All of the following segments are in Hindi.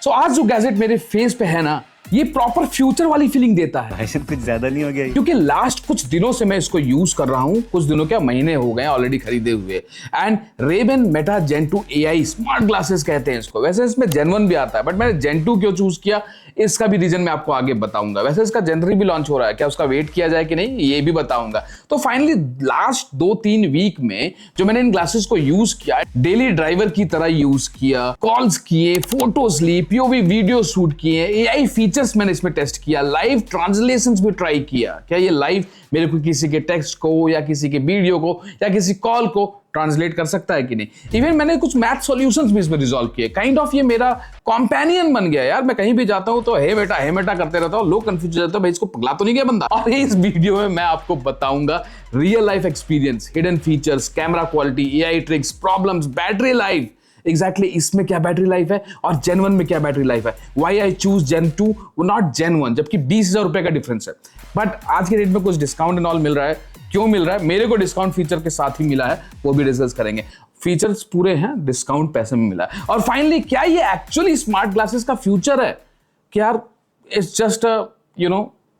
सो आज जो गैजेट मेरे फेस पे है ना, ये प्रॉपर फ्यूचर वाली फीलिंग देता है। भाई कुछ ज्यादा नहीं हो गया क्योंकि लास्ट कुछ दिनों से मैं इसको यूज कर रहा हूं, कुछ दिनों क्या महीने हो गए ऑलरेडी खरीदे हुए। And Ray-Ban Meta Gen 2 AI smart glasses कहते हैं इसको। वैसे इसमें Gen 1 भी आता है, बट मैंने Gen 2 क्यों चूज किया इसका भी रीजन मैं आपको आगे बताऊंगा। वैसे इसका Gen 3 भी लॉन्च हो रहा है, क्या उसका वेट किया जाए कि नहीं ये भी बताऊंगा। तो फाइनली लास्ट 2-3 वीक में जो मैंने इन ग्लासेस को यूज किया, डेली ड्राइवर की तरह यूज किया, कॉल्स किए, फोटोज ली, POV वीडियो शूट किए, AI फीचर्स मैंने इसमें टेस्ट किया, लाइव ट्रांसलेशंस भी ट्राई किया। क्या ये लाइव मेरे को किसी के टेक्स्ट को या किसी के वीडियो को या किसी कॉल को ट्रांसलेट कर सकता है कि नहीं। इवन मैंने कुछ मैथ सॉल्यूशंस भी इसमें रिजॉल्व किए। काइंड ऑफ ये मेरा कंपेनियन बन गया यार। मैं कहीं भी जाता हूं तो हे बेटा करते रहता हूं, लोग कंफ्यूज हो जाते हैं भाई इसको पगला तो नहीं गया बंदा। और इस वीडियो में मैं आपको बताऊंगा real life experience, hidden features, camera quality, AI tricks, problems, battery life, exactly इसमें क्या बैटरी लाइफ है और Gen 1 में क्या बैटरी लाइफ है, why I choose Gen 2 not Gen 1, जबकि 20,000 रुपए का डिफरेंस है। बट आज के डेट में कुछ डिस्काउंट एंड ऑल मिल रहा है। क्यों मिल रहा है? मेरे को डिस्काउंट फीचर के साथ ही मिला है, वो भी डिस्कस करेंगे। फीचर्स पूरे हैं, डिस्काउंट पैसे में मिला है। और फाइनली क्या ये एक्चुअली स्मार्ट ग्लासेस का फ्यूचर है? क्या इट्स जस्ट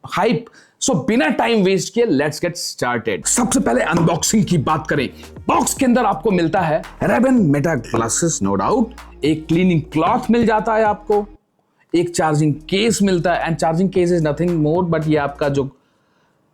हाइप? सो बिना टाइम वेस्ट किए लेट्स गेट स्टार्टेड। सबसे पहले अनबॉक्सिंग की बात करें। बॉक्स के अंदर आपको मिलता है Ray-Ban Meta glasses, no doubt. एक क्लीनिंग क्लॉथ मिल जाता है आपको, एक चार्जिंग केस मिलता है। And charging case is nothing more but ये आपका जो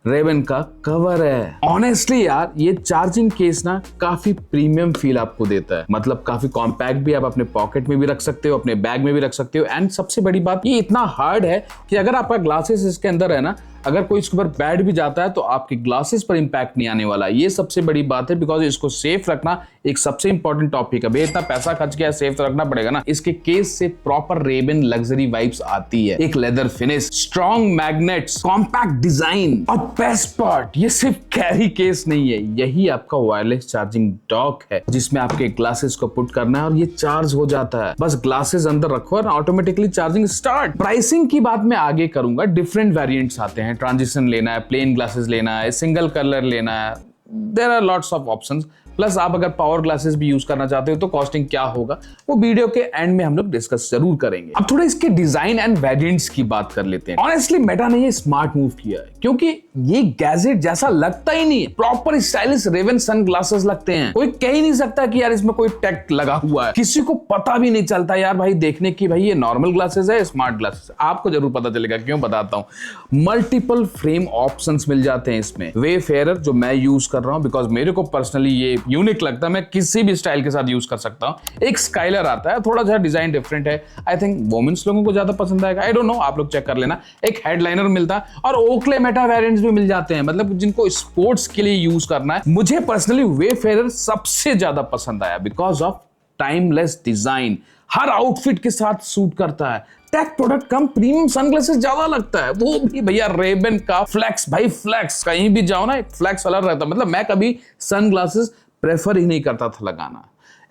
Ray-Ban का कवर है। ऑनेस्टली यार ये चार्जिंग केस ना काफी प्रीमियम फील आपको देता है। मतलब काफी कॉम्पैक्ट भी, आप अपने पॉकेट में भी रख सकते हो, अपने बैग में भी रख सकते हो। एंड सबसे बड़ी बात ये इतना हार्ड है कि अगर आपका ग्लासेस इसके अंदर है ना, अगर कोई इसके ऊपर बैठ भी जाता है तो आपके ग्लासेस पर इंपैक्ट नहीं आने वाला। ये सबसे बड़ी बात है, बिकॉज इसको सेफ रखना एक सबसे इंपॉर्टेंट टॉपिक है। भाई इतना पैसा खर्च किया, सेफ तो रखना पड़ेगा ना। इसके केस से प्रॉपर Ray-Ban लग्जरी वाइब्स आती है। एक leather finish, strong magnets, compact design और बेस्ट पार्ट ये सिर्फ कैरी केस नहीं है, यही आपका वायरलेस चार्जिंग डॉक है जिसमें आपके ग्लासेस को पुट करना है और ये चार्ज हो जाता है। बस ग्लासेस अंदर रखो और ऑटोमेटिकली चार्जिंग स्टार्ट। प्राइसिंग की बात मैं आगे करूंगा। डिफरेंट वेरिएंट्स आते हैं, ट्रांजिशन लेना है, प्लेन ग्लासेस लेना है, सिंगल कलर लेना है, there are lots of options. Plus आप अगर पावर ग्लासेस भी यूज करना चाहते हो तो कॉस्टिंग क्या होगा वो वीडियो के एंड में हम लोग डिस्कस जरूर करेंगे। अब थोड़ा इसके डिजाइन एंड वेरिएंट्स की बात कर लेते हैं। ऑनेस्टली मेटा ने ये स्मार्ट मूव किया है क्योंकि ये गैजेट जैसा लगता ही नहीं है। Proper stylish Ray-Ban sun glasses लगते हैं। कोई कह ही नहीं सकता कि यार इसमें कोई टेक लगा हुआ है। किसी को पता भी नहीं चलता यार भाई देखने की भाई ये नॉर्मल ग्लासेस है, स्मार्ट ग्लासेस। आपको जरूर पता चलेगा, क्यों बताता हूं। मल्टीपल फ्रेम ऑप्शंस मिल जाते हैं इसमें। Wayfarer जो मैं यूज कर रहा हूं, बिकॉज मेरे को पर्सनली ये यूनिक लगता है, मैं किसी भी स्टाइल के साथ यूज कर सकता हूं। एक स्काइलर आता है, थोड़ा सा डिजाइन डिफरेंट है। आई थिंक वोमेन्स लोगों को ज्यादा पसंद आएगा, आई डोंट नो, आप लोग चेक कर लेना। एक हेडलाइनर मिलता है और Oakley मेटा वेरिएंट्स भी मिल जाते हैं, मतलब जिनको स्पोर्ट्स के लिए यूज करना है। मुझे पर्सनली Wayfarer सबसे ज्यादा पसंद आया because of timeless design, her outfit के साथ सूट करता है। टेक प्रोडक्ट कम प्रीमियम सनग्लासेस ज्यादा लगता है, वो भी भैया Ray-Ban का फ्लेक्स। भाई फ्लेक्स, कहीं भी जाओ ना एक फ्लेक्स अलग रहता है। मतलब मैं कभी सनग्लासेस प्रेफर ही नहीं करता था लगाना।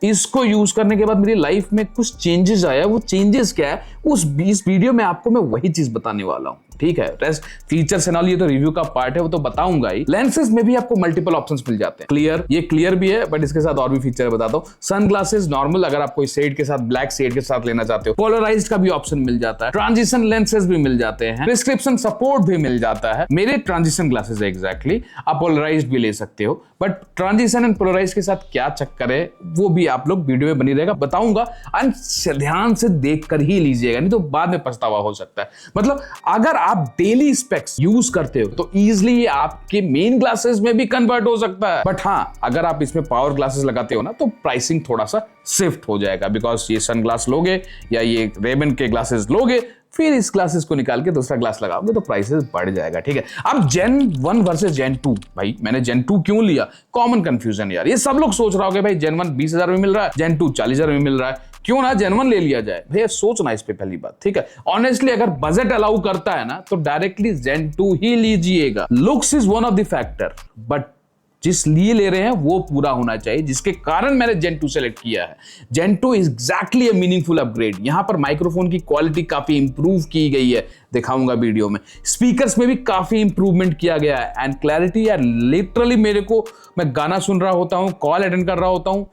इसको यूज करने के बाद मेरी लाइफ में कुछ चेंजेस आया। वो चेंजेस क्या है उस वीडियो में आपको मैं वही चीज बताने वाला हूं, ठीक है। रेस्ट फीचर्स एंड ऑल ये तो रिव्यू का पार्ट है, वो तो बताऊंगा ही। लेंसेज में भी आपको मल्टीपल ऑप्शंस मिल जाते हैं। क्लियर, ये क्लियर भी है बट इसके साथ और भी फीचर बताता हूं। सनग्लासेस नॉर्मल, अगर आप कोई शेड के साथ, ब्लैक शेड के साथ लेना चाहते हो। पोलराइज्ड का भी ऑप्शन मिल जाता है। ट्रांजिशन लेंसेज भी मिल जाते हैं। प्रिस्क्रिप्शन सपोर्ट भी मिल जाता है। मेरे ट्रांजिशन ग्लासेस है एग्जैक्टली, आप पोलराइज्ड भी ले सकते हो। बट ट्रांजिशन एंड पोलराइज्ड के साथ क्या चक्कर है वो भी आप लोग वीडियो में बनी रहेगा, बताऊंगा। ध्यान से देख कर ही लीजिएगा, नहीं तो बाद में पछतावा हो सकता है। मतलब अगर आप डेली स्पेक्स यूज करते हो तो इजीली ये आपके मेन ग्लासेस में भी कन्वर्ट हो सकता है। बट हाँ, अगर आप इसमें पावर ग्लासेस लगाते हो ना तो प्राइसिंग थोड़ा सा शिफ्ट हो जाएगा, बिकॉज ये सन ग्लास लोगे या ये Ray-Ban के ग्लासेस लोगे, फिर इस ग्लासेस को निकाल के दूसरा ग्लास लगाओगे तो प्राइसेस बढ़ जाएगा, ठीक है। अब Gen 1 वर्सेस Gen 2, भाई मैंने Gen 2 क्यों लिया? कॉमन कंफ्यूजन यार, ये सब लोग सोच रहा होगा भाई Gen 1 20,000 में मिल रहा है, Gen 2 40,000 में मिल रहा है, क्यों ना Gen 1 ले लिया जाए। भैया सोचना इस पे पहली बात, ठीक है। ऑनेस्टली अगर बजट अलाउ करता है ना तो डायरेक्टली Gen 2 ही लीजिएगा। Looks is one of the factor, but जिस लिए ले रहे हैं वो पूरा होना चाहिए, जिसके कारण मैंने Gen 2 सेलेक्ट किया है। Gen 2 is exactly a meaningful upgrade. यहां पर माइक्रोफोन की क्वालिटी काफी इंप्रूव की गई है, दिखाऊंगा वीडियो में। स्पीकर्स में भी काफी इंप्रूवमेंट किया गया है एंड क्लैरिटी यार लिटरली मेरे को, मैं गाना सुन रहा होता हूं, कॉल अटेंड कर रहा होता हूं,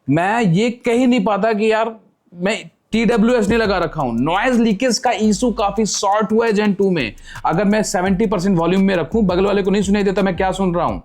मैं ये कह ही नहीं पाता कि यार मैं TWS नहीं लगा रखा हूं। नॉइज लीकेज का इशू काफी सॉर्ट हुआ है Gen 2 में। अगर मैं 70% वॉल्यूम में रखूं, बगल वाले को नहीं सुनाई देता मैं क्या सुन रहा हूं।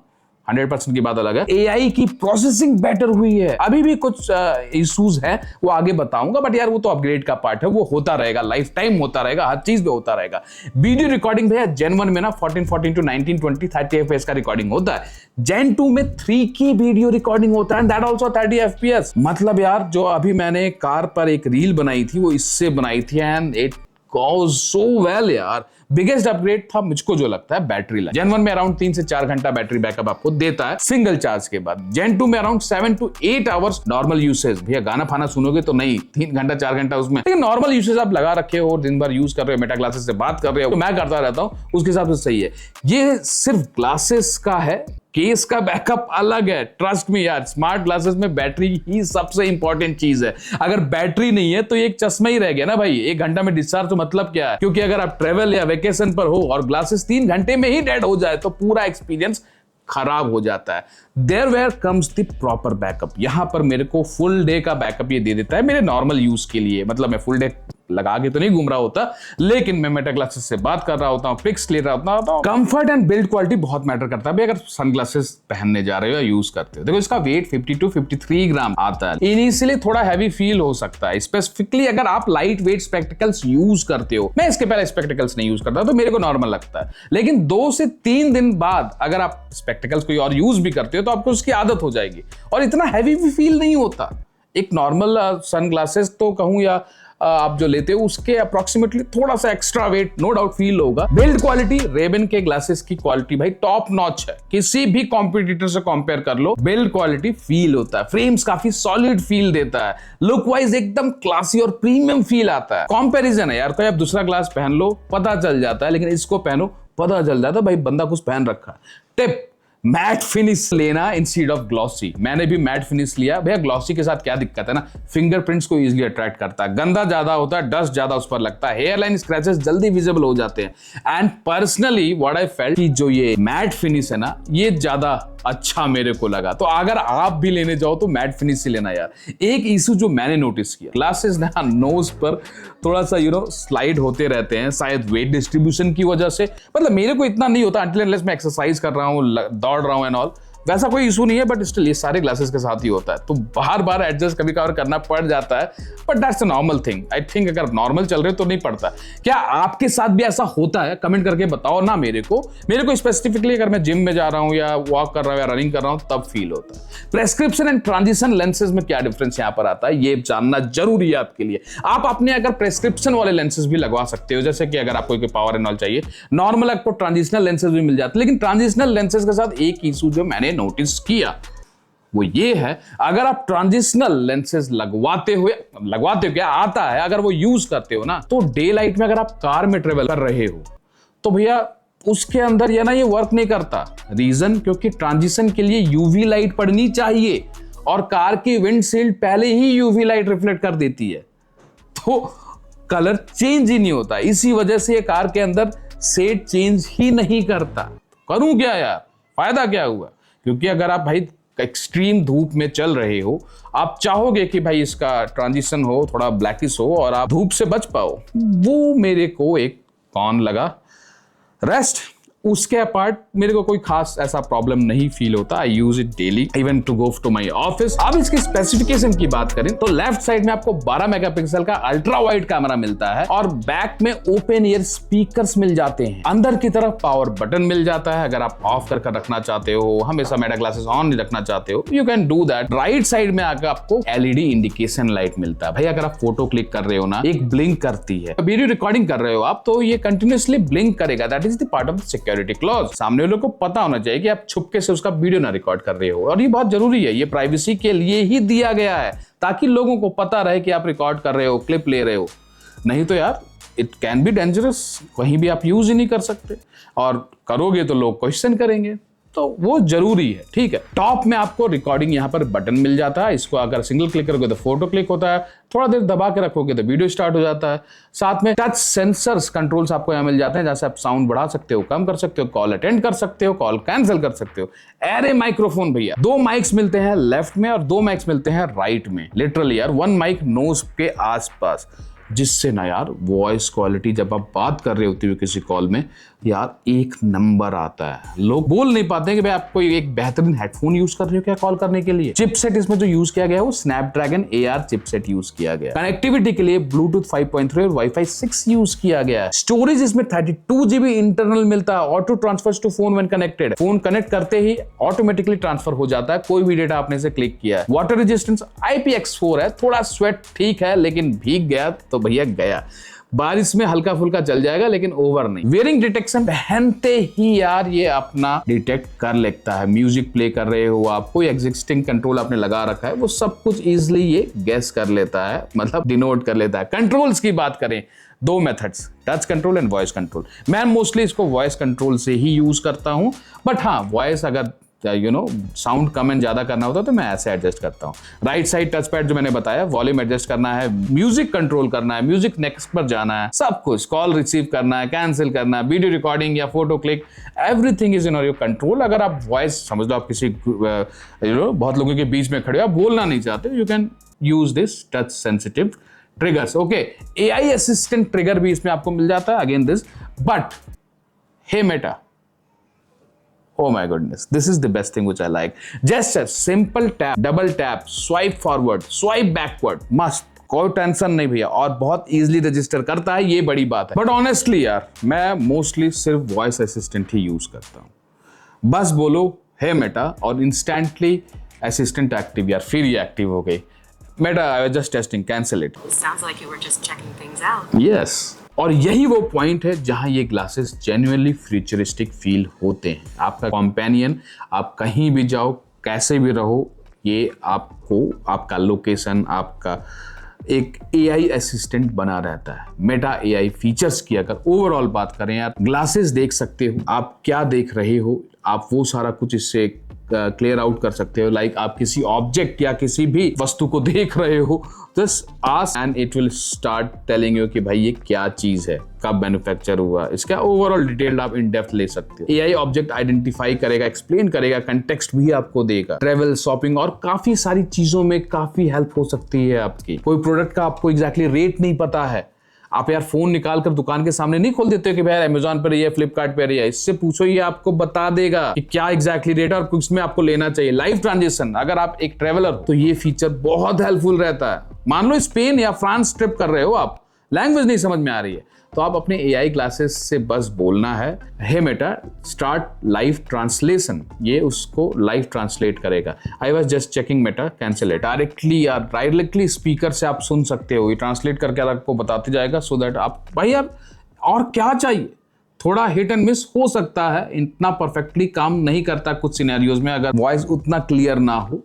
100% की बात अलग है। AI की प्रोसेसिंग बेटर हुई है। अभी भी कुछ इश्यूज हैं, वो आगे बताऊंगा, बट यार वो तो अपग्रेड का पार्ट है, वो होता रहेगा, लाइफ टाइम होता रहेगा, हर चीज पे होता रहेगा। वीडियो रिकॉर्डिंग भैया Gen 1 में ना 1440 to 1920 30 FPS का रिकॉर्डिंग होता है। Gen 2 में 3K वीडियो रिकॉर्डिंग होता है, दैट ऑल्सो 30 FPS। मतलब यार जो अभी मैंने कार पर एक रील बनाई थी वो इससे बनाई थी, and it goes so well यार। बिगेस्ट अपग्रेड था मुझको जो लगता है बैटरी लाइफ। Gen 1 में अराउंड 3 से 4 घंटा बैटरी बैकअप आपको देता है सिंगल चार्ज के बाद। Gen 2 में around 7 to 8 hours normal usage. भैया गाना फाना सुनोगे तो नहीं 3 घंटा 4 घंटा उसमें, लेकिन नॉर्मल यूसेज आप लगा रखे हो और दिन भर यूज कर रहे हो, मेटा ग्लासेस से बात कर रहे हो, तो मैं करता रहता हूं, उसके हिसाब से सही है। ये सिर्फ ग्लासेस का है, केस का बैकअप अलग है। ट्रस्ट मी यार, स्मार्ट ग्लासेस में बैटरी ही सबसे इंपॉर्टेंट चीज है। अगर बैटरी नहीं है तो एक चश्मा ही रह गया ना भाई, 1 घंटा में डिस्चार्ज तो मतलब क्या है। क्योंकि अगर आप ट्रेवल या वेकेशन पर हो और ग्लासेस 3 घंटे में ही डेड हो जाए तो पूरा एक्सपीरियंस खराब हो जाता है। There where comes the proper backup. यहां पर मेरे को फुल डे का बैकअप ये दे देता है मेरे नॉर्मल यूज के लिए। मतलब मैं फुल डे लगा के तो नहीं घूम रहा होता, लेकिन मैं मेटा ग्लासेस से बात कर रहा होता हूँ, पिक्स ले रहा होता हूँ। कंफर्ट एंड बिल्ड क्वालिटी बहुत मैटर करता है भाई अगर सनग्लासेस पहनने जा रहे हो या यूज करते हो। देखो इसका वेट 50 to 53 ग्राम आता है। इनिशियली थोड़ा हैवी फील हो सकता है, स्पेसिफिकली अगर आप लाइट वेट स्पेक्टिकल्स यूज करते हो। मैं इसके पहले स्पेक्टिकल्स नहीं यूज करता तो मेरे को नॉर्मल लगता है, लेकिन 2 से 3 दिन बाद अगर आप स्पेक्टिकल्स कोई और यूज भी करते हो तो आपको उसकी आदत हो जाएगी और इतना हैवी भी फील नहीं होता। एक नॉर्मल सनग्लासेस तो कहूं या आप जो लेते हो उसके अप्रोक्सीमेटली थोड़ा सा extra weight no doubt feel होगा। बिल्ड क्वालिटी, रेबन के ग्लासेस की क्वालिटी भाई टॉप नॉच है, किसी भी कॉम्पिटिटर से कंपेयर कर लो, बिल्ड क्वालिटी फील होता है। फ्रेम्स काफी सॉलिड फील देता है, लुक वाइज एकदम क्लासी और प्रीमियम फील आता है। कंपैरिजन है यार, कोई आप दूसरा ग्लास पहन लो पता चल जाता है, लेकिन इसको पहनो पता चल जाता है भाई बंदा कुछ पहन रखा है। टिप, मैट फिनिश लेना इंस्टेड ऑफ ग्लॉसी। मैंने भी मैट फिनिश लिया। भैया ग्लॉसी के साथ क्या दिक्कत है ना, फिंगरप्रिंट्स को इजीली अट्रैक्ट करता है, गंदा ज्यादा होता है, डस्ट ज्यादा उस पर लगता है, हेयर लाइन स्क्रैचेस जल्दी विजिबल हो जाते हैं। And personally what I felt कि जो ये मैट फिनिश है ना ये ज्यादा अच्छा मेरे को लगा। तो अगर आप भी लेने जाओ तो मैट फिनिश ही लेना यार। एक इशू जो मैंने नोटिस किया, ग्लासेस ना नोज पर थोड़ा सा स्लाइड होते रहते हैं, शायद वेट डिस्ट्रीब्यूशन की वजह से। मतलब मेरे को इतना नहीं होता अंटिल अनलेस मैं एक्सरसाइज कर रहा हूँ, दौड़ रहा हूँ एंड ऑल, वैसा कोई इशू नहीं है, बट स्टिल ये सारे ग्लासेस के साथ ही होता है, तो बार बार एडजस्ट कभी कभार करना पड़ जाता है, but that's a normal thing. I think अगर नॉर्मल चल रहे तो नहीं पड़ता। क्या आपके साथ भी ऐसा होता है? कमेंट करके बताओ ना मेरे को स्पेसिफिकली अगर मैं जिम में जा रहा हूं या वॉक कर रहा हूं या रनिंग कर रहा हूं तब फील होता है। प्रेस्क्रिप्शन एंड ट्रांजिशन लेंसेज में क्या डिफरेंस यहां पर आता है ये जानना जरूरी है आपके लिए। आप अपने अगर प्रेस्क्रिप्शन वाले लेंसेज भी लगवा सकते हो, जैसे कि अगर आपको पावर एंड ऑल चाहिए, नॉर्मल आपको ट्रांजिशनल लेंसेज भी मिल जाते हैं। लेकिन ट्रांजिशनल लेंसेज के साथ एक इशू जो मैंने नोटिस किया वो ये है, अगर आप ट्रांजिशनल लेंसेज लगवाते हो क्या आता है, अगर वो यूज करते हो ना, तो डे लाइट में अगर आप कार में ट्रेवल कर रहे हो तो भैया उसके अंदर ये वर्क नहीं करता। रीजन, क्योंकि ट्रांजिशन के लिए यूवी लाइट पड़नी चाहिए और कार की विंडशील्ड पहले ही यूवी लाइट रिफ्लेक्ट कर देती है, तो कलर चेंज ही नहीं होता। इसी वजह से ये कार के अंदर शेड चेंज ही नहीं करता। करूं क्या यार, फायदा क्या हुआ? क्योंकि अगर आप भाई एक्सट्रीम धूप में चल रहे हो, आप चाहोगे कि भाई इसका ट्रांजिशन हो, थोड़ा ब्लैकिश हो और आप धूप से बच पाओ, वो मेरे को एक कॉन लगा। रेस्ट उसके अपार्ट मेरे को कोई खास ऐसा प्रॉब्लम नहीं फील होता। I use it daily even to go to my office. अब इसकी स्पेसिफिकेशन की बात करें तो लेफ्ट साइड में आपको 12 मेगापिक्सल का अल्ट्रा वाइड कैमरा मिलता है और बैक में ओपन ईयर स्पीकर्स मिल जाते हैं। अंदर की तरफ पावर बटन मिल जाता है, अगर आप ऑफ कर रखना चाहते हो, हमेशा मेटा ग्लासेस ऑन नहीं रखना चाहते हो, you can do that. Right side में आकर आपको एलईडी इंडिकेशन लाइट मिलता है। भाई अगर आप फोटो क्लिक कर रहे हो ना, एक ब्लिंक करती है। वीडियो रिकॉर्डिंग कर रहे हो आप तो ये कंटिन्यूअसली ब्लिंक करेगा। That is the part of security clause. सामने वाले को पता होना चाहिए कि आप छुपके से उसका वीडियो ना रिकॉर्ड कर रहे हो, और ये बहुत जरूरी है। ये प्राइवेसी के लिए ही दिया गया है ताकि लोगों को पता रहे कि आप रिकॉर्ड कर रहे हो, क्लिप ले रहे हो। नहीं तो यार इट कैन बी डेंजरस, कहीं भी आप यूज ही नहीं कर सकते, और करोगे तो लोग क्वेश्चन करेंगे। तो वो जरूरी है, ठीक है। टॉप में आपको रिकॉर्डिंग यहाँ पर बटन मिल जाता है, इसको अगर सिंगल क्लिक करोगे तो फोटो क्लिक होता है, थोड़ा देर दबा के रखोगे तो वीडियो स्टार्ट हो जाता है। साथ में टच सेंसर्स कंट्रोल्स आपको यहाँ मिल जाते हैं, जैसे आप साउंड बढ़ा सकते हो, कम कर सकते हो, कॉल अटेंड कर सकते हो, कॉल कैंसिल कर सकते हो। एरे माइक्रोफोन भैया, 2 माइक्स मिलते हैं लेफ्ट में और 2 माइक्स मिलते हैं राइट में, लिटरली यार 1 माइक नोज के आसपास, जिससे ना यार वॉइस क्वालिटी जब आप बात कर रहे होते हो किसी कॉल में यार एक नंबर आता है। लोग बोल नहीं पाते कि भाई आप कोई एक बेहतरीन हेडफोन यूज कर रहे हो क्या कॉल करने के लिए। चिपसेट इसमें जो यूज किया गया है वो स्नैपड्रैगन AR चिपसेट यूज किया गया। कनेक्टिविटी के लिए ब्लूटूथ 5.3 और वाईफाई 6 यूज किया गया है। स्टोरेज इसमें 32 GB इंटरनल मिलता है। Auto transfer to phone when connected, phone connect करते ही ऑटोमेटिकली ट्रांसफर हो जाता है, कोई भी डेटा आपने से क्लिक किया है। वाटर रेजिस्टेंस IPX4 है, थोड़ा स्वेट ठीक है लेकिन भीग गया तो भैया गया, बारिश में हल्का फुल्का चल जाएगा लेकिन ओवर नहीं। वेयरिंग डिटेक्शन, पहनते ही यार ये अपना डिटेक्ट कर लेता है। म्यूजिक प्ले कर रहे हो आप, कोई एग्जिस्टिंग कंट्रोल आपने लगा रखा है, वो सब कुछ इजिली ये गेस कर लेता है, मतलब डिनोट कर लेता है। कंट्रोल्स की बात करें, 2 methods, touch control and voice control. मैं मोस्टली इसको वॉइस कंट्रोल से ही यूज करता हूं, बट हाँ वॉइस अगर साउंड कम एंड ज्यादा करना होता है तो मैं ऐसे एडजस्ट करता हूँ। राइट साइड टच पैड जो मैंने बताया, वॉल्यूम एडजस्ट करना है, म्यूजिक कंट्रोल करना है, म्यूजिक नेक्स्ट पर जाना है, सब कुछ, कॉल रिसीव करना है, कैंसिल करना है, वीडियो रिकॉर्डिंग या photo click, everything is in your control. अगर आप वॉइस समझ लो आप किसी बहुत लोगों के बीच में खड़े हो, आप बोलना नहीं चाहते, you can use this touch sensitive triggers. Okay, AI assistant trigger भी इसमें आपको मिल जाता है, again this, but hey Meta, oh my goodness, this is the best thing which I like. Just a simple tap, double tap, swipe forward, swipe backward, must, कोई टेंशन नहीं भैया, और बहुत इजीली रजिस्टर करता है, ये बड़ी बात है। बट ऑनेस्टली यार मैं मोस्टली सिर्फ वॉइस असिस्टेंट ही यूज करता हूँ। बस बोलो हे मेटा और इंस्टेंटली असिस्टेंट एक्टिव, यार फिर ये एक्टिव हो गई। Meta, I was just testing, cancel it. Sounds like you were just checking things out. Yes, और यही वो पॉइंट है जहां ये ग्लासेस जेन्युइनली फ्यूचरिस्टिक फील होते हैं। आपका कंपेनियन, आप कहीं भी जाओ, कैसे भी रहो, ये आपको आपका लोकेशन, आपका एक AI असिस्टेंट बना रहता है। मेटा AI फीचर्स की अगर ओवरऑल बात करें यार, ग्लासेस देख सकते हो आप क्या देख रहे हो, आप वो सारा कुछ इससे क्लियर आउट कर सकते हो। लाइक आप किसी ऑब्जेक्ट या किसी भी वस्तु को देख रहे हो, just ask and it will start telling you कि भाई ये क्या चीज है, कब मैन्युफैक्चर हुआ, इसका ओवरऑल डिटेल आप इन डेप्थ ले सकते हो। AI ऑब्जेक्ट आइडेंटिफाई करेगा, एक्सप्लेन करेगा, कंटेक्स्ट भी आपको देगा। ट्रेवल, शॉपिंग और काफी सारी चीजों में काफी हेल्प हो सकती है आपकी। कोई प्रोडक्ट का आपको एग्जैक्टली रेट नहीं पता है, आप यार फोन निकाल कर दुकान के सामने नहीं खोल देते हो कि भाई अमेजोन पर है, फ्लिपकार्ट पर है, इससे पूछो, ये आपको बता देगा कि क्या एग्जैक्टली रेट है और कुछ में आपको लेना चाहिए। लाइव ट्रांजेक्शन, अगर आप एक ट्रेवलर हो तो ये फीचर बहुत हेल्पफुल रहता है। मान लो स्पेन या फ्रांस ट्रिप कर रहे हो आप, लैंग्वेज नहीं समझ में आ रही है, तो आप अपने AI ग्लासेस से बस बोलना है, हे मेटा स्टार्ट लाइव ट्रांसलेशन, ये उसको लाइव ट्रांसलेट करेगा। I was just checking Meta, cancel it. Directly speaker से आप सुन सकते हो, ये ट्रांसलेट करके आपको बताते जाएगा, सो दैट आप भाई यार और क्या चाहिए। थोड़ा हिट एंड मिस हो सकता है, इतना परफेक्टली काम नहीं करता कुछ सिनेरियोज में अगर वॉइस उतना क्लियर ना हो,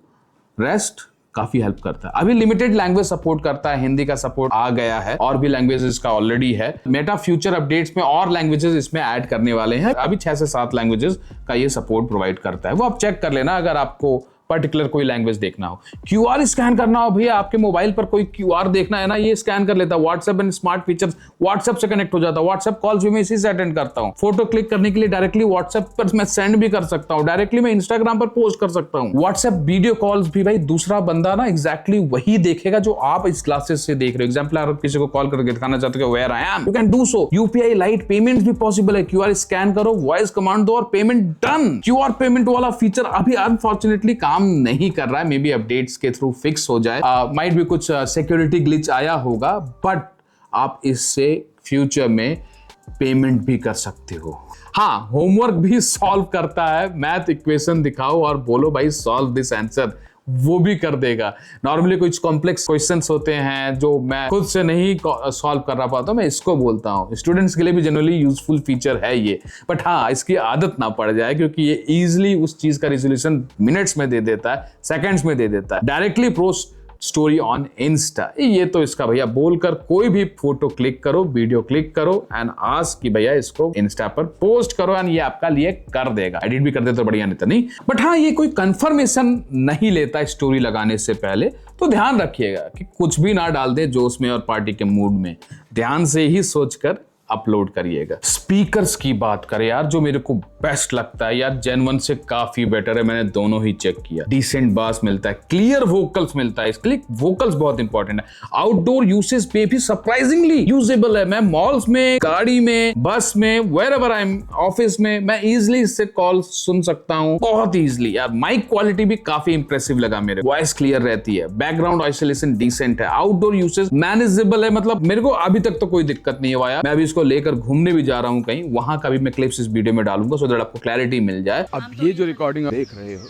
रेस्ट काफी हेल्प करता है। अभी लिमिटेड लैंग्वेज सपोर्ट करता है, हिंदी का सपोर्ट आ गया है और भी लैंग्वेजेस का ऑलरेडी है। मेटा फ्यूचर अपडेट्स में और लैंग्वेजेस इसमें ऐड करने वाले हैं, अभी 6 से 7 लैंग्वेजेस का ये सपोर्ट प्रोवाइड करता है, वो आप चेक कर लेना अगर आपको पर्टिकुलर कोई लैंग्वेज देखना हो। QR स्कैन करना हो भैया, आपके मोबाइल पर कोई QR देखना है ना, ये स्कैन कर लेता है। WhatsApp and smart features, WhatsApp से कनेक्ट हो जाता है, व्हाट्सएप कॉल्स भी मैं इसी से अटेंड करता हूँ। फोटो क्लिक करने के लिए डायरेक्टली व्हाट्सएप पर मैं सेंड भी कर सकता हूँ, डायरेक्टली मैं इंस्टाग्राम पर पोस्ट कर सकता हूँ। व्हाट्सएप वीडियो कॉल्स भी भाई दूसरा बंदा ना एग्जैक्टली वही देखेगा जो आप इस क्लासेस से देख रहे हो। एग्जाम्पल, आप किसी को कॉल करके दिखाना चाहते हो where I am, you can do so. UPI lite payment भी पॉसिबल है, QR स्कैन करो, वॉइस कमांड दो और पेमेंट डन। QR पेमेंट वाला फीचर अभी अनफॉर्चुनेटली काम नहीं कर रहा है, मे बी अपडेट्स के थ्रू फिक्स हो जाए, माइट भी कुछ सिक्योरिटी ग्लिच आया होगा, बट आप इससे फ्यूचर में पेमेंट भी कर सकते हो। हाँ, होमवर्क भी सॉल्व करता है, मैथ इक्वेशन दिखाओ और बोलो भाई सॉल्व दिस आंसर, वो भी कर देगा। नॉर्मली कुछ कॉम्प्लेक्स क्वेश्चंस होते हैं जो मैं खुद से नहीं सॉल्व कर रहा पाता, मैं इसको बोलता हूँ। स्टूडेंट्स के लिए भी जनरली यूजफुल फीचर है ये, बट हाँ इसकी आदत ना पड़ जाए, क्योंकि ये इजीली उस चीज का रिजोल्यूशन मिनट्स में दे देता है, सेकंड्स में दे देता है। Directly story on Insta. ये तो इसका भैया बोलकर कोई भी फोटो क्लिक करो, वीडियो क्लिक करो एंड आस्क कि भैया इसको इंस्टा पर पोस्ट करो एंड ये आपका लिए कर देगा। एडिट भी कर दे तो बढ़िया, नहीं तो नहीं। बट हाँ, ये कोई कंफर्मेशन नहीं लेता स्टोरी लगाने से पहले, तो ध्यान रखिएगा कि कुछ भी ना डाल दे जोश में और पार्टी के मूड में। ध्यान से ही सोचकर अपलोड करिएगा। स्पीकर्स की बात करें यार, जो मेरे को बेस्ट लगता है यार, जेन1 से काफी बेटर है, मैंने दोनों ही चेक किया। डिसेंट बास मिलता है, क्लियर वोकल्स मिलता है, इसके लिए वोकल्स बहुत इंपॉर्टेंट है। आउटडोर यूसेज पे भी सरप्राइजिंगली यूजेबल है। मैं मॉल्स में, गाड़ी में, बस में, wherever I am, office में, मैं इजिली इससे कॉल सुन सकता हूँ बहुत इजिली यार। माइक क्वालिटी भी काफी इंप्रेसिव लगा मेरे, वॉइस क्लियर रहती है, बैकग्राउंड आइसोलेशन डिसेंट है, आउटडोर यूसेज मैनेजेबल है, मतलब मेरे को अभी तक तो कोई दिक्कत नहीं हुआ यार। मैं अभी इसको लेकर घूमने भी जा रहा हूं कहीं, वहां का भी मैं क्लिप्स इस वीडियो में डालूंगा सो दैट आपको क्लैरिटी मिल जाए। अब ये जो रिकॉर्डिंग आप देख रहे हो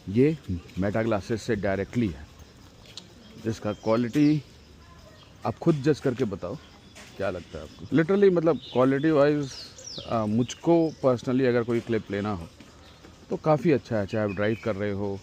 ये मेटा ग्लासेस से डायरेक्टली है, जिसका क्वालिटी आप खुद जज करके बताओ क्या लगता है आपको। लिटरली मतलब क्वालिटी वाइज मुझको पर्सनली अगर कोई क्लिप लेना हो तो काफ़ी अच्छा है। चाहे आप ड्राइव कर रहे हो,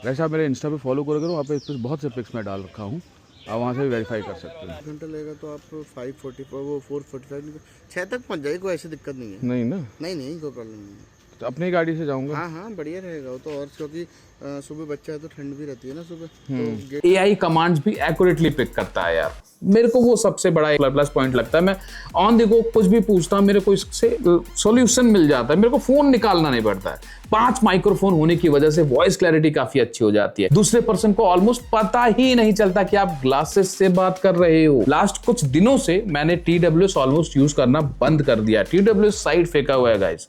वैसे आप मेरे इंस्टा पे फॉलो करोगे, वहाँ पे इस पर बहुत से पिक्स मैं डाल रखा हूँ, आप वहाँ से भी वेरीफाई कर सकते हो। घंटा लगेगा तो आप 5:45 वो 4:45 6 तक पहुँच जाएगी, कोई ऐसी दिक्कत नहीं है। नहीं ना, नहीं कोई प्रॉब्लम नहीं है। तो अपनी गाड़ी से जाऊँगा। हाँ बढ़िया रहेगा वो तो, और क्योंकि सुबह बच्चा है तो ठंड भी रहती है ना सुबह, तो गेट AI कमांड्स भी एक्यूरेटली पिक करता है यार, मेरे को वो सबसे बड़ा एक प्लस पॉइंट लगता है। मैं ऑन द गो कुछ भी पूछता हूँ, मेरे को इससे सॉल्यूशन मिल जाता है, मेरे को फोन निकालना नहीं पड़ता है। 5 माइक्रोफोन होने की वजह से वॉइस क्लैरिटी काफी अच्छी हो जाती है। दूसरे पर्सन को ऑलमोस्ट पता ही नहीं चलता कि आप ग्लासेस से बात कर रहे हो। लास्ट कुछ दिनों से मैंने TWS ऑलमोस्ट यूज करना बंद कर दिया। TWS साइड फेंका हुआ है guys,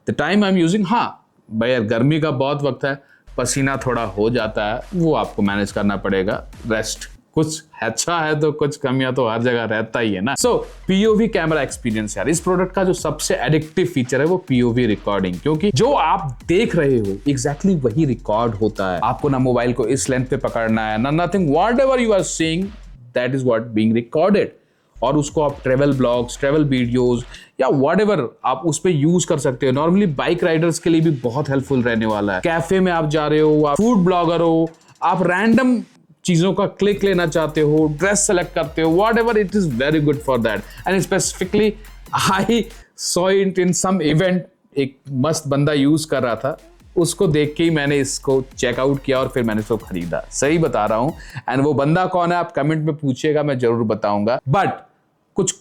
the time I am using. हाँ भाई यार, गर्मी का बहुत वक्त है, पसीना थोड़ा हो जाता है, वो आपको मैनेज करना पड़ेगा। रेस्ट कुछ अच्छा है तो कुछ कमियां तो हर जगह रहता ही है ना। सो POV कैमरा एक्सपीरियंस यार, इस प्रोडक्ट का जो सबसे एडिक्टिव फीचर है वो POV रिकॉर्डिंग, क्योंकि जो आप देख रहे हो एग्जैक्टली वही रिकॉर्ड होता है। आपको ना मोबाइल को इस लेंथ पे पकड़ना है ना, nothing, whatever you are seeing that is what being recorded. और उसको आप ट्रेवल ब्लॉग्स, ट्रेवल वीडियोस या व्हाटएवर आप उस पे यूज कर सकते हो। नॉर्मली बाइक राइडर्स के लिए भी बहुत हेल्पफुल रहने वाला है। कैफे में आप जा रहे हो, आप फूड ब्लॉगर हो, आप रैंडम चीजों का क्लिक लेना चाहते हो, ड्रेस सेलेक्ट करते हो, whatever, it is very good for that. And specifically I saw it in some event, एक मस्त बंदा यूज कर रहा था, उसको देख के ही मैंने इसको चेकआउट किया और फिर मैंने इसको खरीदा। सही बता रहा हूं। एंड वो बंदा कौन है आप कमेंट में पूछिएगा, मैं जरूर बताऊंगा। बट कुछ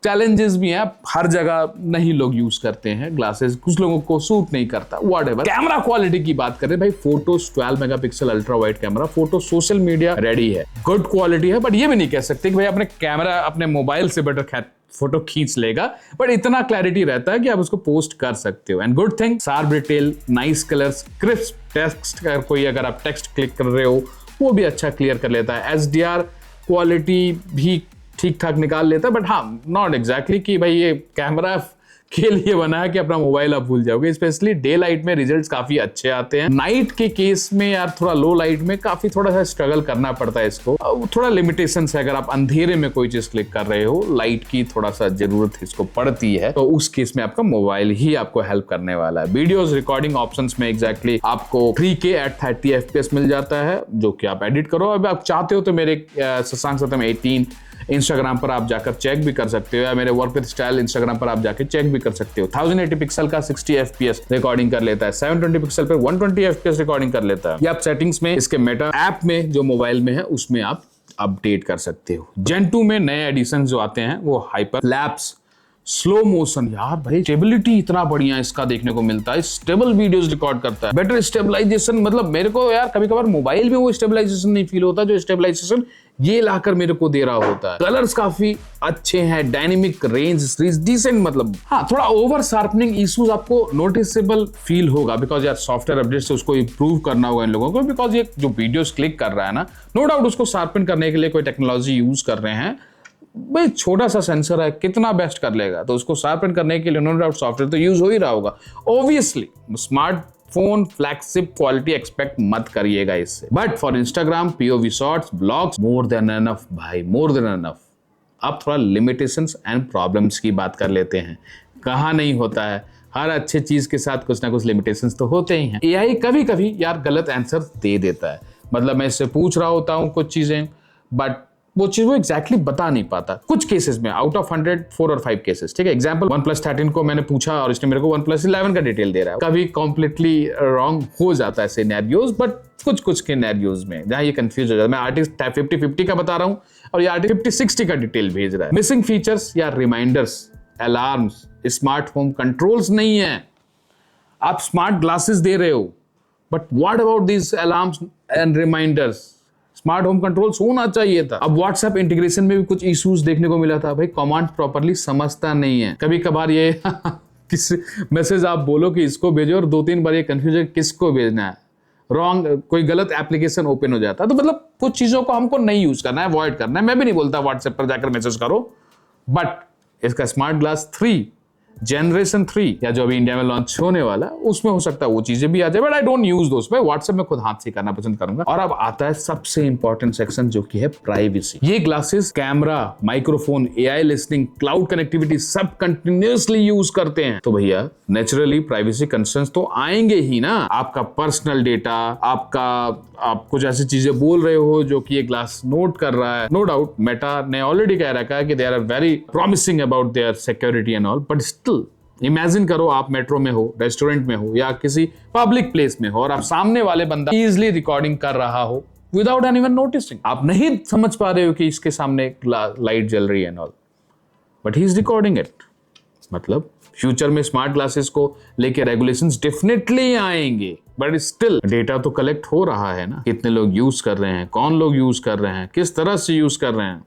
चैलेंजेस भी हैं, हर जगह नहीं लोग यूज करते हैं ग्लासेस, कुछ लोगों को सूट नहीं करता, व्हाटएवर। कैमरा क्वालिटी की बात करें भाई, photos 12 megapixel ultra wide camera, photo social media ready है, गुड क्वालिटी है। बट ये भी नहीं कह सकते कि भाई अपने कैमरा अपने मोबाइल से बेटर फोटो खींच लेगा, बट इतना क्लैरिटी रहता है कि आप उसको पोस्ट कर सकते हो। And good thing, sharp detail, nice colours, crisp text, कोई अगर आप टेक्स्ट क्लिक कर रहे हो वो भी अच्छा क्लियर कर लेता है। SDR क्वालिटी भी ठीक ठाक निकाल लेता है, बट हाँ नॉट एग्जैक्टली कि भाई ये कैमरा के लिए बना है कि अपना मोबाइल आप भूल जाओगे। स्पेशली डे लाइट में रिजल्ट्स काफी अच्छे आते हैं। नाइट के केस में यार थोड़ा लो लाइट में काफी थोड़ा सा स्ट्रगल करना पड़ता है इसको, थोड़ा लिमिटेशन है। अगर आप अंधेरे में कोई चीज क्लिक कर रहे हो, लाइट की थोड़ा सा जरूरत इसको पड़ती है, तो उस केस में आपका मोबाइल ही आपको हेल्प करने वाला है। वीडियोस रिकॉर्डिंग ऑप्शंस में एग्जैक्टली आपको 3K at 30 FPS मिल जाता है, जो कि आप एडिट करो। अब आप चाहते हो तो मेरे शशांक सतम 18 इंस्टाग्राम पर आप जाकर चेक भी कर सकते हो, या मेरे वर्क विद स्टाइल इंस्टाग्राम पर आप जाकर चेक भी कर सकते हो। 1080 पिक्सल का 60 FPS रिकॉर्डिंग कर लेता है, 720 पिक्सल पर 120 FPS रिकॉर्डिंग कर लेता है। या आप सेटिंग्स में इसके मेटा ऐप में जो मोबाइल में है उसमें आप अपडेट कर सकते हो। Gen 2 में नए एडिशन जो आते हैं वो हाइपर लैप्स, स्लो मोशन, यार भाई स्टेबिलिटी इतना बढ़िया इसका देखने को मिलता है, स्टेबल वीडियोस रिकॉर्ड करता है, बेटर स्टेबलाइजेशन। मतलब मेरे को यार कभी कभार मोबाइल में वो स्टेबलाइजेशन नहीं फील होता जो स्टेबलाइजेशन ये लाकर मेरे को दे रहा होता है। कलर्स काफी अच्छे हैं, डायनेमिक रेंज डिसेंट, मतलब हाँ थोड़ा ओवर शार्पनिंग इश्यूज आपको नोटिसेबल फील होगा, बिकॉज यार सॉफ्टवेयर अपडेट से उसको इंप्रूव करना होगा इन लोगों को, बिकॉज ये जो वीडियोस क्लिक कर रहा है ना, नो डाउट उसको शार्पन करने के लिए कोई टेक्नोलॉजी यूज कर रहे हैं। भाई छोटा सा सेंसर है, कितना बेस्ट कर लेगा, तो उसको शार्पन करने के लिए नो डाउट सॉफ्टवेयर तो यूज हो ही रहा होगा। Obviously smartphone flagship quality expect मत करिएगा इससे, but for Instagram, POV shorts, blogs, more than enough भाई, मोर देन एनफ। अब थोड़ा लिमिटेशंस एंड प्रॉब्लम्स की बात कर लेते हैं। कहाँ नहीं होता है, हर अच्छे चीज के साथ कुछ ना कुछ लिमिटेशंस तो होते ही हैं। AI कभी कभी यार गलत आंसर दे देता है, मतलब मैं इससे पूछ रहा होता हूँ कुछ चीजें, बट वो चीज वो एग्जैक्टली बता नहीं पाता कुछ केसेस में, आउट ऑफ 100 4 और 5 केसेस। ठीक है, एग्जांपल OnePlus 13 को मैंने पूछा और इसने मेरे को OnePlus 11 का डिटेल दे रहा है। कभी कॉम्प्लीटली रॉन्ग हो जाता है सिनेरियोज, बट कुछ सिनेरियोज में जहां ये कंफ्यूज हो जाता है। मैं आर्टिस्ट 50-50 का बता रहा हूं और ये आर्टिस्ट 50-60 का डिटेल भेज रहा है। मिसिंग फीचर्स या reminders, alarms, smart home controls नहीं है। आप स्मार्ट ग्लासेस दे रहे हो, but what about this alarms and reminders? Smart home controls होना चाहिए था। अब व्हाट्सएप इंटीग्रेशन में भी कुछ इश्यूज देखने को मिला था। भाई कमांड प्रॉपरली समझता नहीं है। कभी कभार ये किस मैसेज आप बोलो कि इसको भेजो और 2-3 बार ये कंफ्यूजन किसको भेजना है, रॉन्ग कोई गलत एप्लीकेशन ओपन हो जाता है। तो मतलब कुछ चीजों को हमको नहीं यूज करना है, अवॉइड करना है। मैं भी नहीं बोलता व्हाट्सएप पर जाकर मैसेज करो, बट इसका स्मार्ट ग्लास 3 जनरेशन 3 या जो अभी इंडिया में लॉन्च होने वाला उसमें हो सकता है वो चीजें भी आ जाए, बट आई डोंट यूज दोस्त। मैं व्हाट्सएप में खुद हाथ से करना पसंद करूंगा। और अब आता है सबसे इंपॉर्टेंट सेक्शन जो कि है प्राइवेसी। ये glasses camera, microphone, AI listening, cloud connectivity सब कंटिन्यूअसली यूज करते हैं। तो भैया नेचुरली प्राइवेसी कंसर्न्स तो आएंगे ही ना। आपका पर्सनल डेटा, आप कुछ ऐसी चीजें बोल रहे हो जो कि ये ग्लास नोट कर रहा है। नो डाउट मेटा ने ऑलरेडी कह रखा है कि they are very promising about their security and all, but still imagine करो आप मेट्रो में हो, रेस्टोरेंट में हो या किसी पब्लिक प्लेस में हो और आप सामने वाले बंदा इजीली रिकॉर्डिंग कर रहा हो विदाउट एनीवन नोटिसिंग। आप नहीं समझ पा रहे हो कि इसके सामने एक लाइट जल रही है and all, but he is recording it. मतलब फ्यूचर में स्मार्ट ग्लासेस को लेके रेगुलेशंस डेफिनेटली आएंगे, बट स्टिल डेटा तो कलेक्ट हो रहा है ना। कितने लोग यूज कर रहे हैं, कौन लोग यूज कर रहे हैं, किस तरह से यूज कर रहे हैं,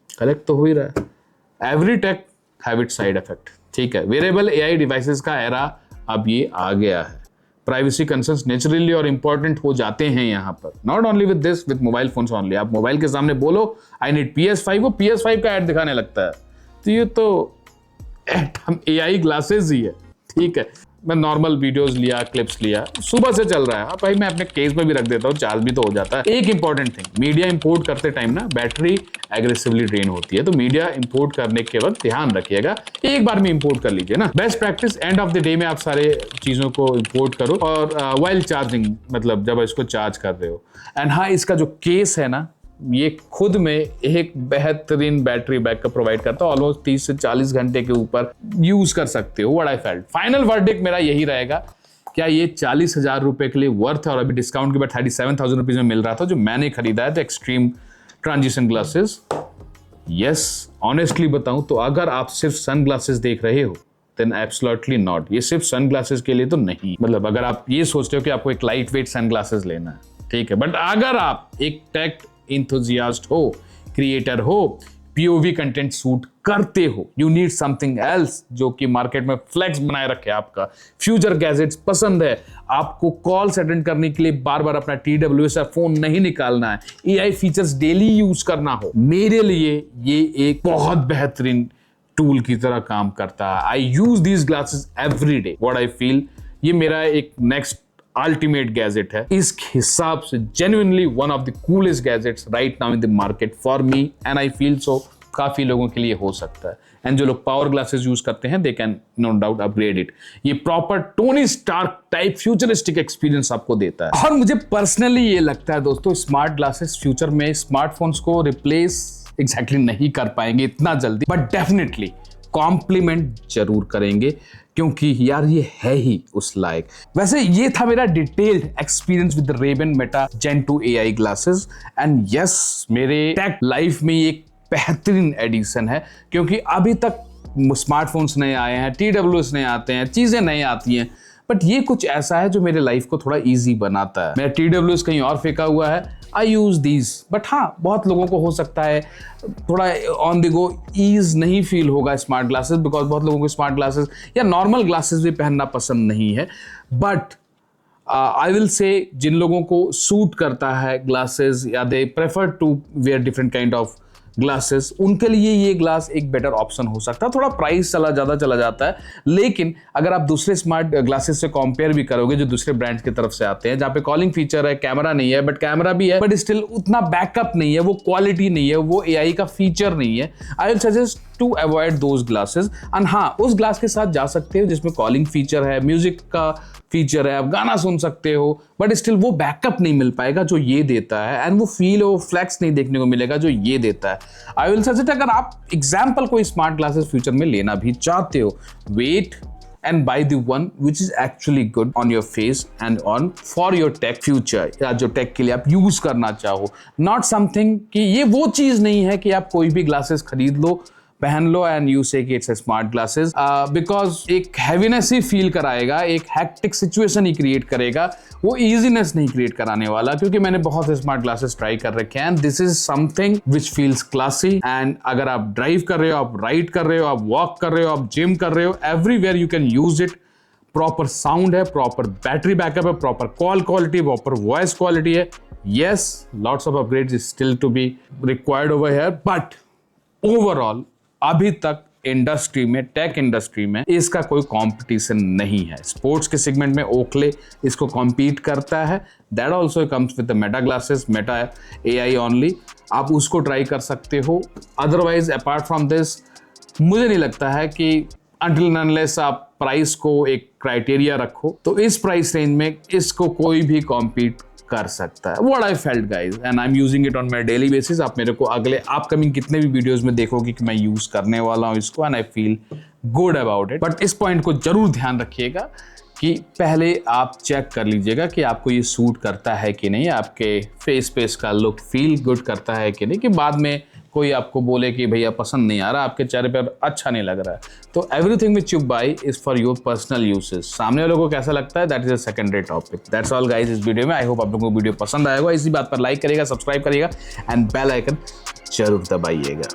कलेक्ट तो हो ही रहा है। Every tech have its side effect. ठीक है, वेरेबल एआई डिवाइसेस का एरा अब ये आ गया है। प्राइवेसी कंसर्न्स नेचुरली और इंपॉर्टेंट हो जाते हैं यहाँ पर। Not only with this, with mobile phones only. आप मोबाइल के सामने बोलो आई नीड PS5, वो PS5 का ऐड दिखाने लगता है। तो ये तो एआई ग्लासेस ही है। ठीक है, मैं नॉर्मल वीडियोस लिया, क्लिप्स लिया, सुबह से चल रहा है। अब भाई मैं अपने केस में भी रख देता हूँ, चार्ज भी तो हो जाता है। एक इंपॉर्टेंट थिंग, मीडिया इंपोर्ट करते टाइम ना बैटरी एग्रेसिवली ड्रेन होती है, तो मीडिया इंपोर्ट करने के वक्त ध्यान रखिएगा, एक बार में इंपोर्ट कर लीजिए ना। Best practice end of the day में आप सारे चीजों को इंपोर्ट करो और वाइल चार्जिंग, मतलब जब इसको चार्ज कर रहे हो। एंड हाँ, इसका जो केस है ना, ये खुद में एक बेहतरीन बैटरी बैकअप प्रोवाइड करता है। ऑलमोस्ट 30 से 40 घंटे के ऊपर यूज कर सकते हो। What I felt, final verdict मेरा यही रहेगा, क्या ये 40,000 रुपए के लिए वर्थ है? और अभी डिस्काउंट के बाद 37,000 रुपीज में मिल रहा था जो मैंने खरीदा है, तो extreme transition glasses. Yes, honestly बताऊं तो अगर आप सिर्फ सन ग्लासेस देख रहे हो देन एब्सोल्युटली नॉट। ये सिर्फ सन ग्लासेस के लिए तो नहीं। मतलब अगर आप ये सोचते हो कि आपको एक लाइट वेट सन ग्लासेस लेना है, ठीक है, बट अगर आप एक टेक इंथुजियास्ट हो, क्रिएटर हो, POV कंटेंट शूट करते हो, यू नीड समथिंग एल्स जो कि मार्केट में फ्लेक्स बनाए रखे आपका, फ्यूचर गैजेट्स पसंद है, आपको कॉल्स अटेंड करने के लिए बार बार अपना TWS फोन नहीं निकालना है, AI फीचर्स डेली यूज करना हो, मेरे लिए ये एक बहुत बेहतरीन टूल की तरह काम करता है। I use these glasses every day. What I feel, ये मेरा एक नेक्स्ट अल्टीमेट गैजेट है। इस हिसाब से genuinely one of the coolest gadgets right now in the market for me, and I feel so काफी लोगों के लिए हो सकता है। एंड जो लोग पावर ग्लासेस यूज करते हैं they can no doubt upgrade it. ये proper Tony Stark type futuristic experience आपको देता है। और मुझे पर्सनली ये लगता है दोस्तों, स्मार्ट ग्लासेस फ्यूचर में स्मार्टफोन्स को रिप्लेस एग्जैक्टली नहीं कर पाएंगे इतना जल्दी, बट डेफिनेटली कॉम्प्लीमेंट जरूर करेंगे, क्योंकि यार ये है ही उस लायक। वैसे ये था मेरा detailed experience with Ray-Ban Meta Gen 2 AI glasses. And yes, मेरे टेक लाइफ में ये एक बेहतरीन एडिशन है, क्योंकि अभी तक स्मार्टफोन्स नए आए हैं, TWS नए आते हैं, चीजें नई आती हैं, बट ये कुछ ऐसा है जो मेरे लाइफ को थोड़ा इजी बनाता है। मेरा TWS कहीं और फेंका हुआ है, आई यूज दीज, बट हाँ, बहुत लोगों को हो सकता है थोड़ा ऑन द गो ईज नहीं फील होगा स्मार्ट ग्लासेस, बिकॉज बहुत लोगों को स्मार्ट ग्लासेस या नॉर्मल ग्लासेस भी पहनना पसंद नहीं है। बट आई विल से जिन लोगों को सूट करता है ग्लासेस या they prefer to wear different kind of glasses, उनके लिए ये ग्लास एक बेटर ऑप्शन हो सकता है। थोड़ा प्राइस ज़्यादा चला जाता है, लेकिन अगर आप दूसरे स्मार्ट ग्लासेस से कंपेयर भी करोगे जो दूसरे ब्रांड्स की तरफ से आते हैं, जहाँ पे कॉलिंग फीचर है, कैमरा नहीं है, बट कैमरा भी है, बट स्टिल उतना बैकअप नहीं है, वो क्वालिटी नहीं है, वो AI का फीचर नहीं है, I will suggest to avoid those glasses. And हाँ, उस ग्लास के साथ जा सकते हो जिसमें कॉलिंग फीचर है, म्यूजिक का फीचर है, आप गाना सुन सकते हो, बट स्टिल वो बैकअप नहीं मिल पाएगा जो ये देता है, एंड वो फील और फ्लैक्स नहीं देखने को मिलेगा जो ये देता है। आई विल सजेस्ट, अगर आप एग्जाम्पल कोई स्मार्ट ग्लासेस फ्यूचर में लेना भी चाहते हो, wait and buy the one which is actually good on your face and on for your tech future, या जो टेक के लिए आप यूज करना चाहो। Not something कि ये वो चीज नहीं है कि आप कोई भी ग्लासेस खरीद लो, पहन लो एंड यू से कि it's a smart glasses, because एक हैवीनेस ही फील कराएगा, एक हैक्टिक सिचुएशन ही क्रिएट करेगा, वो इजीनेस नहीं क्रिएट कराने वाला। क्योंकि मैंने बहुत स्मार्ट ग्लासेस ट्राई कर रखे हैं and this is something which feels classy. And अगर आप ड्राइव कर रहे हो, आप राइड कर रहे हो, आप वॉक कर रहे हो, आप जिम कर रहे हो, everywhere you can use it. Proper sound है, प्रॉपर बैटरी बैकअप है, proper call quality, proper voice quality है। yes, lots of upgrades is still to be required over here, but overall अभी तक इंडस्ट्री में, टेक इंडस्ट्री में इसका कोई कंपटीशन नहीं है। स्पोर्ट्स के सेगमेंट में ओकले इसको कॉम्पीट करता है, that also comes with the Meta glasses, Meta AI only, आप उसको ट्राई कर सकते हो। अदरवाइज अपार्ट फ्रॉम दिस मुझे नहीं लगता है कि until and unless आप प्राइस को एक क्राइटेरिया रखो तो इस प्राइस रेंज में इसको कोई भी कॉम्पीट कर सकता है। What I felt guys and I'm using it on my daily basis। आप मेरे को अगले अपकमिंग कितने भी वीडियोस में देखोगे कि मैं यूज करने वाला हूँ इसको and I feel good about it। But इस पॉइंट को जरूर ध्यान रखिएगा कि पहले आप चेक कर लीजिएगा कि आपको ये सूट करता है कि नहीं, आपके फेस पे इसका लुक फील गुड करता है कि नहीं, कि बाद में कोई आपको बोले कि भैया पसंद नहीं आ रहा, आपके चेहरे पर अच्छा नहीं लग रहा है। तो everything which you by is for your personal usage. सामने वालों को कैसा लगता है that is a secondary topic. That's all guys इस वीडियो में। आई होप आप लोगों को वीडियो पसंद आएगा। इसी बात पर लाइक करिएगा, सब्सक्राइब करिएगा एंड बेल आइकन जरूर दबाइएगा।